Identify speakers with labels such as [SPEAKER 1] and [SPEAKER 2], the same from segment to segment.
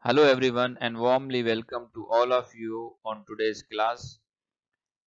[SPEAKER 1] Hello everyone and warmly welcome to all of you on today's class.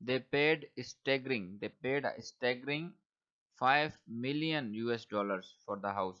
[SPEAKER 1] They paid a staggering 5 million US dollars for the house.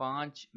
[SPEAKER 1] 5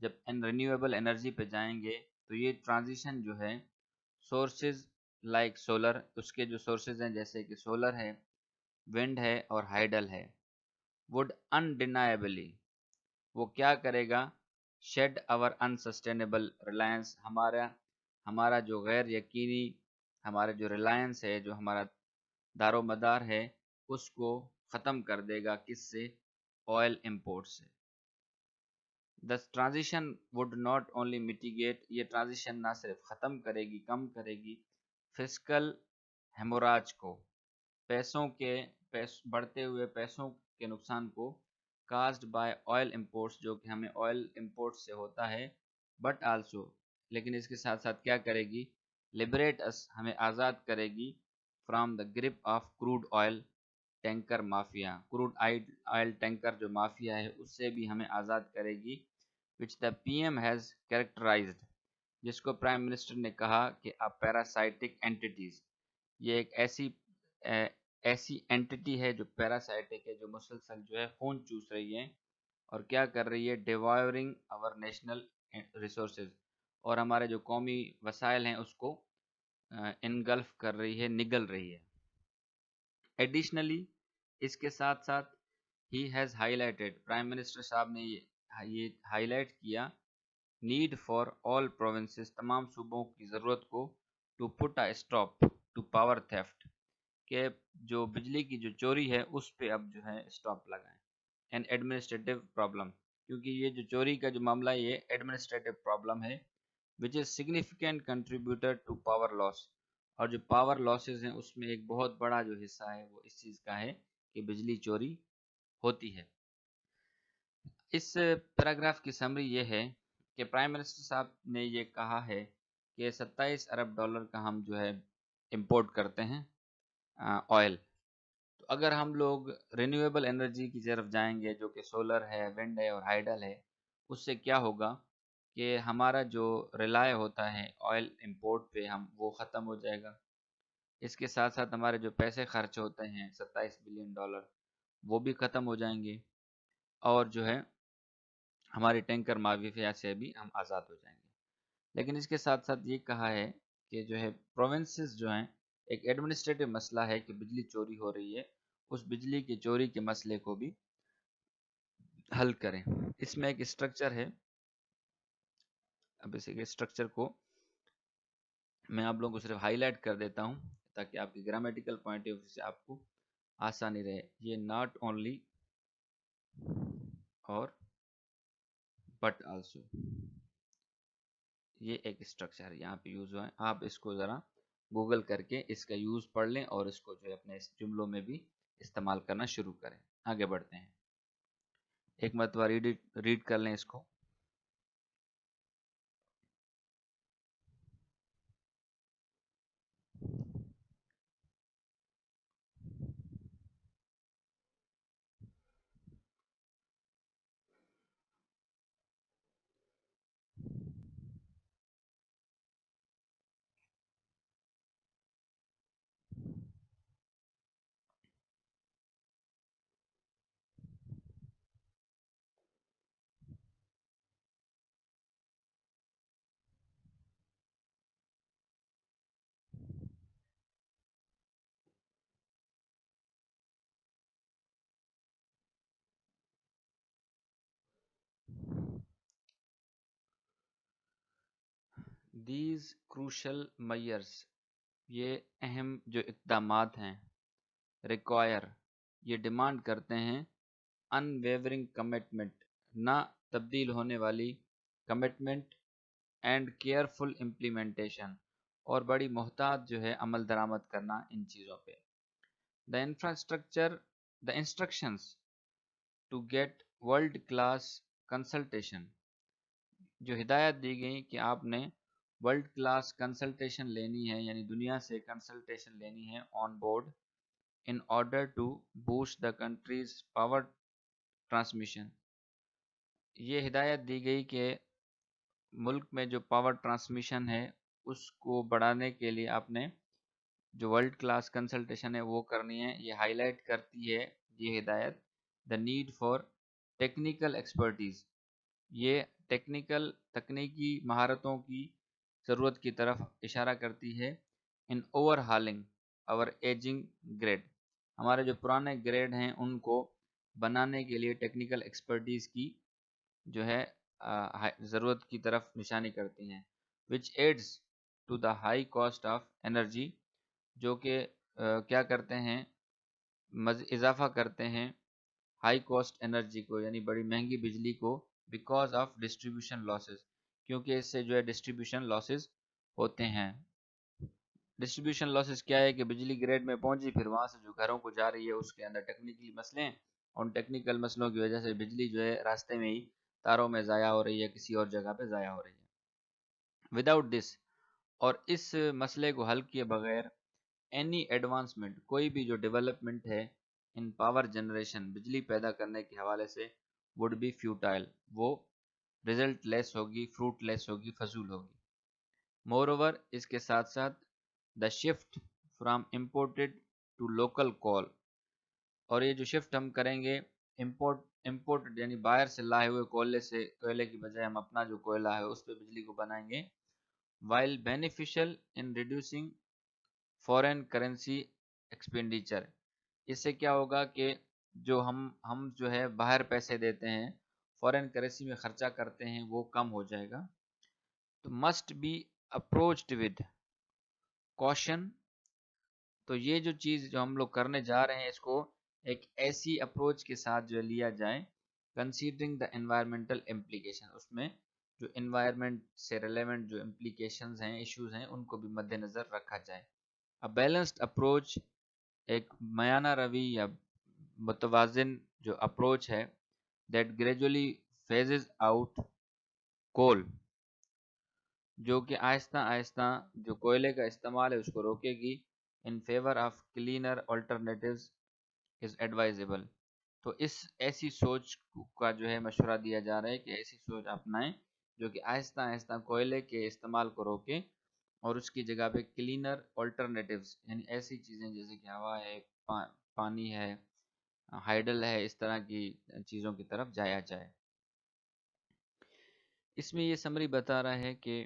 [SPEAKER 1] جب renewable energy پہ جائیں گے تو یہ transition جو ہے sources like solar, اس کے جو سورسز ہیں جیسے کہ سولر ہے، ونڈ ہے اور ہائیڈل ہے، would undeniably وہ کیا کرے گا، شیڈ our unsustainable reliance، ہمارا جو غیر یقینی ہمارا جو ریلائنس ہے، جو ہمارا دار و مدار ہے، اس کو ختم کر دے گا، کس سے؟ آئل امپورٹ سے۔ The transition would not only mitigate، یہ ٹرانزیشن نہ صرف ختم کرے گی، کم کرے گی فسکل ہیموراج کو، بڑھتے ہوئے پیسوں کے نقصان کو، کاسڈ بائی آئل امپورٹس، جو کہ ہمیں آئل امپورٹ سے ہوتا ہے، بٹ آلسو لیکن اس کے ساتھ ساتھ کیا کرے گی، لبریٹ اس ہمیں آزاد کرے گی، from the grip of crude oil tanker mafia, crude oil tanker جو مافیا ہے اس سے بھی ہمیں آزاد کرے گی، which the PM has characterized، جس کو پرائم منسٹر نے کہا کہ پیراسائٹک اینٹیز، یہ ایک ایسی اینٹی ہے جو پیراسائٹک ہے، جو مسلسل جو ہے خون چوس رہی ہے اور کیا کر رہی ہے، ڈیوائرنگ اور نیشنل ریسورسز، اور ہمارے جو قومی وسائل ہیں اس کو انگلف کر رہی ہے، نگل رہی ہے۔ ایڈیشنلی اس کے ساتھ ساتھ ہی has highlighted, prime minister صاحب نے یہ ہائی لائٹ کیا، نیڈ فار آل پروونسز، تمام صوبوں کی ضرورت کو، to put a stop to power theft, کہ جو بجلی کی جو چوری ہے اس پہ اب جو ہے اسٹاپ لگائیں، این ایڈمنسٹریٹو پرابلم، کیونکہ یہ جو چوری کا جو معاملہ ہے یہ ایڈمنسٹریٹو پرابلم ہے، which is significant contributor to power loss, اور جو پاور لاسز ہیں اس میں ایک بہت بڑا جو حصہ ہے وہ اس چیز کا ہے کہ بجلی چوری ہوتی ہے۔ اس پیراگراف کی سمری یہ ہے کہ پرائم منسٹر صاحب نے یہ کہا ہے کہ 27 ارب ڈالر کا ہم جو ہے امپورٹ کرتے ہیں آئل، تو اگر ہم لوگ رینیویبل انرجی کی طرف جائیں گے جو کہ سولر ہے، ونڈ ہے اور ہائیڈل ہے، اس سے کیا ہوگا کہ ہمارا جو ریلائے ہوتا ہے آئل امپورٹ پہ وہ ختم ہو جائے گا، اس کے ساتھ ساتھ ہمارے جو پیسے خرچ ہوتے ہیں 27 بلین ڈالر وہ بھی ختم ہو جائیں گے، اور جو ہے ہمارے ٹینکر مافیا سے بھی ہم آزاد ہو جائیں گے۔ لیکن اس کے ساتھ ساتھ یہ کہا ہے کہ جو ہے پروونسز جو ہیں، ایک ایڈمنسٹریٹو مسئلہ ہے کہ بجلی چوری ہو رہی ہے، اس بجلی کی چوری کے مسئلے کو بھی حل کریں۔ اس میں ایک اسٹرکچر ہے، اب اس اسٹرکچر کو میں آپ لوگوں کو صرف ہائی لائٹ کر دیتا ہوں تاکہ آپ کی گرامیٹیکل پوائنٹ آف ویو سے آپ کو آسانی رہے۔ یہ ناٹ اونلی اور بٹ آلسو، یہ ایک اسٹرکچر یہاں پہ یوز ہوا ہے، آپ اس کو ذرا گوگل کر کے اس کا یوز پڑھ لیں اور اس کو جو ہے اپنے اس جملوں میں بھی استعمال کرنا شروع کریں۔ آگے بڑھتے ہیں، ایک مرتبہ ریڈ کر لیں اس کو۔ دیز کروشل میئرس، یہ اہم جو اقدامات ہیں، ریکوائر یہ ڈیمانڈ کرتے ہیں، ان ویورنگ کمٹمنٹ نہ تبدیل ہونے والی کمٹمنٹ، اینڈ کیئرفل امپلیمنٹیشن اور بڑی محتاط جو ہے عمل درآمد کرنا ان چیزوں پہ۔ The instructions to get world class consultation, جو ہدایت دی گئی کہ آپ نے ورلڈ کلاس کنسلٹیشن لینی ہے، یعنی دنیا سے کنسلٹیشن لینی ہے on board, in order to boost the country's power transmission, یہ ہدایت دی گئی کہ ملک میں جو پاور ٹرانسمیشن ہے اس کو بڑھانے کے لیے آپ نے جو ورلڈ کلاس کنسلٹیشن ہے وہ کرنی ہے۔ یہ ہائی لائٹ کرتی ہے یہ ہدایت the need for technical expertise, یہ تکنیکی مہارتوں کی ضرورت کی طرف اشارہ کرتی ہے. ان اوور ہالنگ اور ایجنگ گریڈ، ہمارے جو پرانے گریڈ ہیں ان کو بنانے کے لیے ٹیکنیکل ایکسپرٹیز کی جو ہے ضرورت کی طرف نشانی کرتی ہیں. Which adds to the high cost of energy, جو کہ کیا کرتے ہیں، اضافہ کرتے ہیں ہائی کاسٹ انرجی کو، یعنی بڑی مہنگی بجلی کو، بیکاز آف ڈسٹریبیوشن لاسز، کیونکہ اس سے جو ہے ڈسٹریبیوشن لاسز ہوتے ہیں. ڈسٹریبیوشن لاسز کیا ہے کہ بجلی گریڈ میں پہنچی، پھر وہاں سے جو گھروں کو جا رہی ہے اس کے اندر ٹیکنیکلی مسئلے ہیں، ان ٹیکنیکل مسئلوں کی وجہ سے بجلی جو ہے راستے میں ہی تاروں میں ضائع ہو رہی ہے، کسی اور جگہ پہ ضائع ہو رہی ہے. وداؤٹ دس، اور اس مسئلے کو حل کیے بغیر، اینی ایڈوانسمنٹ، کوئی بھی جو ڈیولپمنٹ ہے ان پاور جنریشن، بجلی پیدا کرنے کے حوالے سے، وڈ بی فیوٹائل، وہ رزلٹ لیس ہوگی، فروٹ لیس ہوگی، فضول ہوگی. مور اوور، اس کے ساتھ ساتھ the shift from imported to local coal, اور یہ جو شفٹ ہم کریں گے امپورٹ یعنی باہر سے لائے ہوئے کوئلے کی بجائے ہم اپنا جو کوئلہ ہے اس پہ بجلی کو بنائیں گے. while beneficial in reducing foreign currency expenditure، اس سے کیا ہوگا کہ جو ہم جو ہے باہر پیسے دیتے ہیں، فورن کرنسی میں خرچہ کرتے ہیں، وہ کم ہو جائے گا. تو must be approached with caution، تو یہ جو چیز جو ہم لوگ کرنے جا رہے ہیں اس کو ایک ایسی اپروچ کے ساتھ جو لیا جائے، کنسیڈرنگ دا انوائرمنٹل امپلیکیشن، اس میں جو انوائرمنٹ سے ریلیونٹ جو امپلیکیشنز ہیں، ایشوز ہیں، ان کو بھی مد نظر رکھا جائے. بیلنسڈ اپروچ، ایک میانہ روی یا متوازن جو اپروچ ہے، دیٹ گریجولی فیزز آؤٹ کول، جو کہ آہستہ آہستہ جو کوئلے کا استعمال ہے اس کو روکے گی. In favour of cleaner alternatives is advisable, تو اس ایسی سوچ کا جو ہے مشورہ دیا جا رہا ہے کہ ایسی سوچ اپنائیں جو کہ آہستہ آہستہ کوئلے کے استعمال کو روکے اور اس کی جگہ پہ کلینر آلٹرنیٹیوز، یعنی ایسی چیزیں جیسے کہ ہوا ہے، پانی ہے، ہائیڈل ہے، اس طرح کی چیزوں کی طرف جایا جائے. اس میں یہ سمری بتا رہا ہے کہ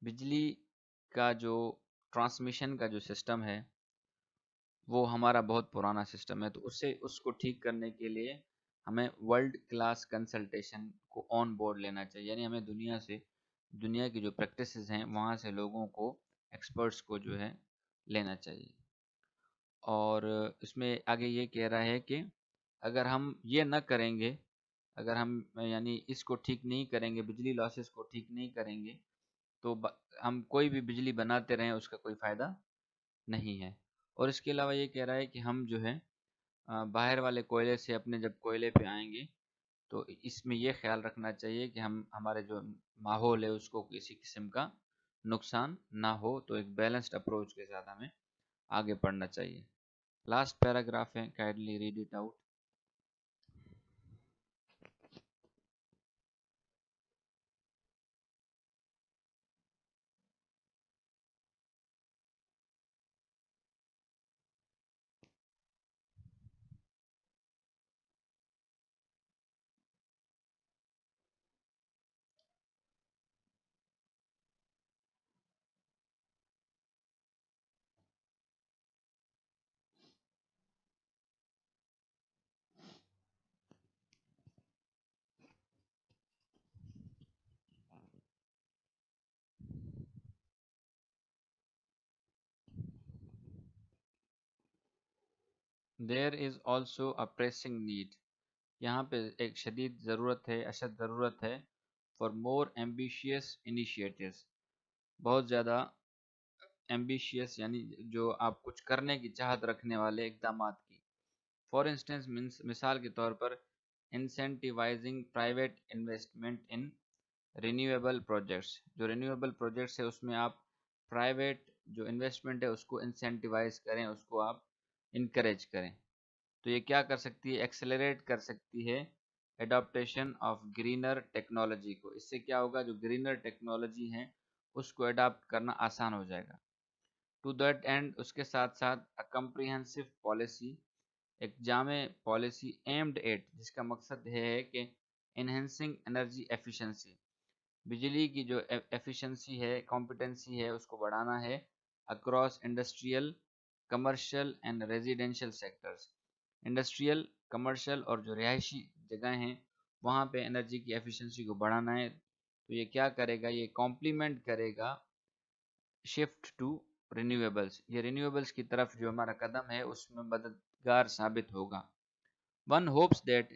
[SPEAKER 1] بجلی کا جو ٹرانسمیشن کا جو سسٹم ہے وہ ہمارا بہت پرانا سسٹم ہے، تو اس کو ٹھیک کرنے کے لیے ہمیں ورلڈ کلاس کنسلٹیشن کو آن بورڈ لینا چاہیے، یعنی ہمیں دنیا کی جو پریکٹسز ہیں وہاں سے لوگوں کو، ایکسپرٹس کو جو ہے لینا چاہیے. اور اس میں آگے یہ کہہ رہا ہے کہ اگر ہم یہ نہ کریں گے، اگر ہم یعنی اس کو ٹھیک نہیں کریں گے، بجلی لاسز کو ٹھیک نہیں کریں گے، تو ہم کوئی بھی بجلی بناتے رہیں اس کا کوئی فائدہ نہیں ہے. اور اس کے علاوہ یہ کہہ رہا ہے کہ ہم جو ہے باہر والے کوئلے سے اپنے جب کوئلے پہ آئیں گے تو اس میں یہ خیال رکھنا چاہیے کہ ہمارے جو ماحول ہے اس کو کسی قسم کا نقصان نہ ہو. تو ایک بیلنسڈ اپروچ کے ساتھ ہمیں آگے پڑھنا چاہیے. لاسٹ پیراگراف ہے، kindly read it out. There is also a pressing need، یہاں پہ ایک شدید ضرورت ہے، اشد ضرورت ہے، for more ambitious initiatives، بہت زیادہ ambitious یعنی جو آپ کچھ کرنے کی چاہت رکھنے والے اقدامات کی. فار انسٹنس، مثال کے طور پر incentivizing private investment in renewable projects، جو رینیویبل پروجیکٹس ہے اس میں آپ پرائیویٹ جو انویسٹمنٹ ہے اس کو انسینٹیوائز کریں، اس کو آپ انکریج کریں. تو یہ کیا کر سکتی ہے، ایکسلریٹ کر سکتی ہے اڈاپٹیشن آف گرینر ٹیکنالوجی کو. اس سے کیا ہوگا، جو گرینر ٹیکنالوجی ہیں اس کو اڈاپٹ کرنا آسان ہو جائے گا. ٹو دیٹ اینڈ، اس کے ساتھ ساتھ کمپریہنسو پالیسی، ایک جامع پالیسی ایمڈ ایٹ، جس کا مقصد ہے کہ انہینسنگ انرجی ایفیشنسی، بجلی کی جو ایفیشنسی ہے، کمپیٹنسی ہے، اس کو بڑھانا ہے across industrial, commercial and residential sectors, industrial, commercial اور جو رہائشی جگہیں ہیں وہاں پہ انرجی کی ایفیشنسی کو بڑھانا ہے۔ تو یہ کیا کرے گا؟ یہ کمپلیمنٹ کرے گا شفٹ ٹو رینیویبلس، یہ رینیویبلس کی طرف جو ہمارا قدم ہے اس میں مددگار ثابت ہوگا۔ ون ہوپس دیٹ،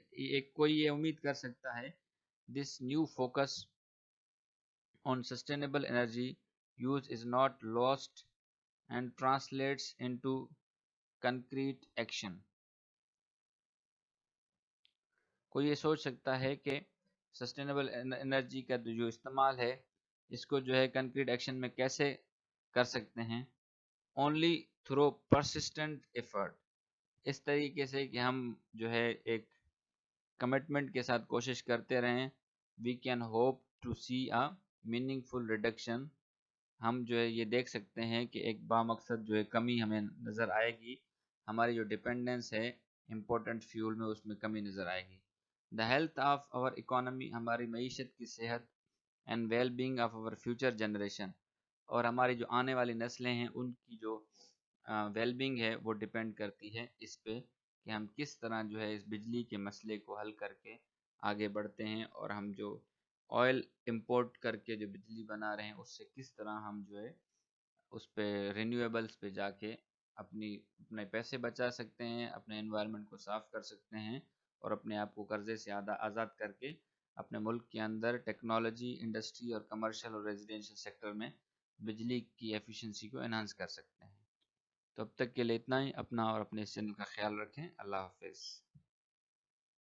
[SPEAKER 1] کوئی یہ امید کر سکتا ہے this new focus on sustainable energy use is not lost and translates into concrete action۔ کوئی یہ سوچ سکتا ہے کہ سسٹینیبل انرجی کا جو استعمال ہے اس کو جو ہے کنکریٹ ایکشن میں کیسے کر سکتے ہیں؟ اونلی تھرو پرسسٹنٹ ایفرٹ، اس طریقے سے کہ ہم جو ہے ایک کمٹمنٹ کے ساتھ کوشش کرتے رہیں، we can hope to see a meaningful reduction, ہم جو ہے یہ دیکھ سکتے ہیں کہ ایک بامقصد جو ہے کمی ہمیں نظر آئے گی، ہماری جو ڈپینڈنس ہے امپورٹنٹ فیول میں اس میں کمی نظر آئے گی۔ The health of our economy, ہماری معیشت کی صحت، and well being of our future generation, اور ہماری جو آنے والی نسلیں ہیں ان کی جو ویل بینگ ہے وہ ڈپینڈ کرتی ہے اس پہ کہ ہم کس طرح جو ہے اس بجلی کے مسئلے کو حل کر کے آگے بڑھتے ہیں، اور ہم جو آئل امپورٹ کر کے جو بجلی بنا رہے ہیں اس سے کس طرح ہم جو ہے اس پہ رینیویبلس پہ جا کے اپنے پیسے بچا سکتے ہیں، اپنے انوائرمنٹ کو صاف کر سکتے ہیں، اور اپنے آپ کو قرضے سے آزاد کر کے اپنے ملک کے اندر ٹیکنالوجی، انڈسٹری اور کمرشل اور ریزیڈینشیل سیکٹر میں بجلی کی ایفیشنسی کو انہانس کر سکتے ہیں۔ تو اب تک کے لیے اتنا ہی، اپنا اور اپنے چینل کا خیال رکھیں۔ اللہ حافظ۔